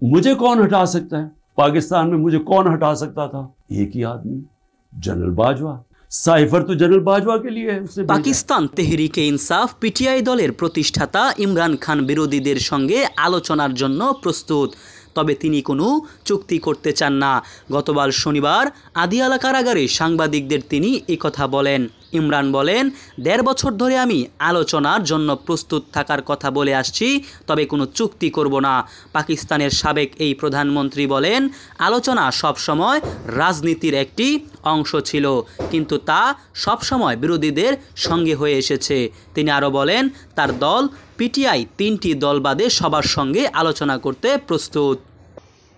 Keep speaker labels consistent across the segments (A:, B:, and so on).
A: मुझे कौन हटा सकता है? पाकिस्तान में मुझे कौन हटा सकता था? एक ही आदमी, जनरल बाजवा। साइफर तो जनरल बाजवा के लिए है।
B: पाकिस्तान तेहरिके इनसाफ पिटिआई दलेर प्रतिष्ठाता इमरान खान বিরোধীদের সঙ্গে আলোচনার জন্য প্রস্তুত, তবে তিনি কোনো চুক্তি করতে চান না। গতকাল শনিবার আদিয়ালা কারাগারে সাংবাদিকদের তিনি একথা বলেন। ইমরান বলেন, ১.৫ বছর ধরে আমি আলোচনার জন্য প্রস্তুত থাকার কথা বলে আসছি, তবে কোনো চুক্তি করব না। পাকিস্তানের সাবেক এই প্রধানমন্ত্রী বলেন, আলোচনা সবসময় রাজনীতির একটি অংশ ছিল, কিন্তু তা সবসময় বিরোধীদের সঙ্গে হয়ে এসেছে। তিনি আরও বলেন, তার দল পিটিআই ৩টি দল বাদে সবার সঙ্গে আলোচনা করতে প্রস্তুত।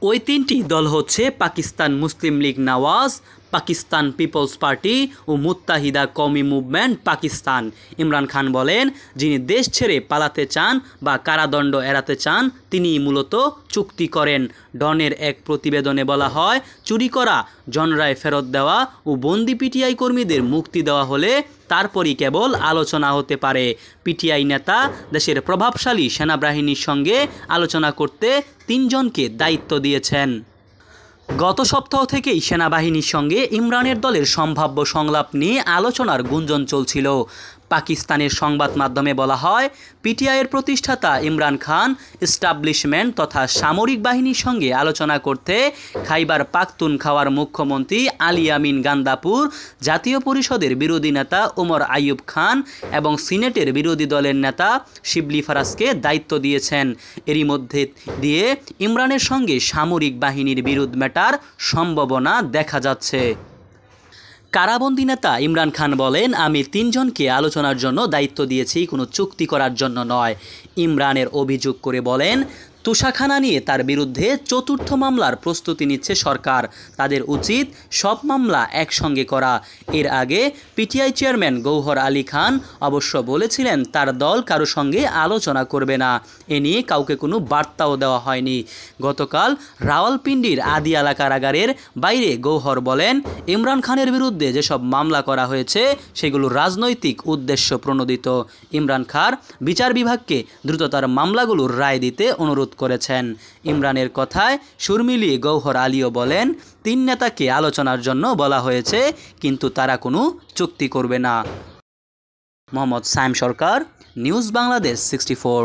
B: ওই ৩টি দল হচ্ছে পাকিস্তান মুসলিম লীগ নওয়াজ, পাকিস্তান পিপলস পার্টি ও মুত্তাহিদা কওমি মুভমেন্ট পাকিস্তান। ইমরান খান বলেন, যিনি দেশ ছেড়ে পালাতে চান বা কারাদণ্ড এড়াতে চান তিনি মূলত চুক্তি করেন। ডনের এক প্রতিবেদনে বলা হয়, চুরি করা জনরায় ফেরত দেওয়া ও বন্দি পিটিআই কর্মীদের মুক্তি দেওয়া হলে তারপরই কেবল আলোচনা হতে পারে। পিটিআই নেতা দেশের প্রভাবশালী সেনাবাহিনীর সঙ্গে আলোচনা করতে ৩ জনকে দায়িত্ব দিয়েছেন। গত সপ্তাহ থেকেই সেনাবাহিনীর সঙ্গে ইমরানের দলের সম্ভাব্য সংলাপ নিয়ে আলোচনার গুঞ্জন চলছিল। পাকিস্তানের সংবাদ মাধ্যমে বলা হয়, পিটিআইয়ের প্রতিষ্ঠাতা ইমরান খান এস্টাবলিশমেন্ট তথা সামরিক বাহিনীর সঙ্গে আলোচনা করতে খাইবার পাখতুনখাওয়ার মুখ্যমন্ত্রী আলী আমিন গান্দাপুর, জাতীয় পরিষদের বিরোধী নেতা ওমর আইয়ুব খান এবং সিনেটের বিরোধী দলের নেতা শিবলি ফারাজকে দায়িত্ব দিয়েছেন। এরই মধ্যে দিয়ে ইমরানের সঙ্গে সামরিক বাহিনীর বিরোধ মেটার সম্ভাবনা দেখা যাচ্ছে। কারাবন্দী নেতা ইমরান খান বলেন, আমি ৩ জনকে আলোচনার জন্য দায়িত্ব দিয়েছি, কোনো চুক্তি করার জন্য নয়। ইমরানের অভিযোগ করে বলেন, তুষাখানা নিয়ে তার বিরুদ্ধে ৪র্থ মামলার প্রস্তুতি নিচ্ছে সরকার, তাদের উচিত সব মামলা একসঙ্গে করা। এর আগে পিটিআই চেয়ারম্যান গৌহর আলী খান অবশ্য বলেছিলেন তার দল কারো সঙ্গে আলোচনা করবে না। এ নিয়ে কাউকে কোনো বার্তাও দেওয়া হয়নি। গতকাল রাওয়ালপিন্ডির আদিয়ালা কারাগারের বাইরে গৌহর বলেন, ইমরান খানের বিরুদ্ধে যেসব মামলা করা হয়েছে সেগুলো রাজনৈতিক উদ্দেশ্য প্রণোদিত। ইমরান খান বিচার বিভাগকে দ্রুত তার মামলাগুলোর রায় দিতে অনুরোধ করেছেন। ইমরানের কথায় সুর মিলিয়ে গৌহর আলীও বলেন, ৩ নেতাকে আলোচনার জন্য বলা হয়েছে, কিন্তু তারা কোনো চুক্তি করবে না। মোহাম্মদ সাইম সরকার, নিউজ বাংলাদেশ 64।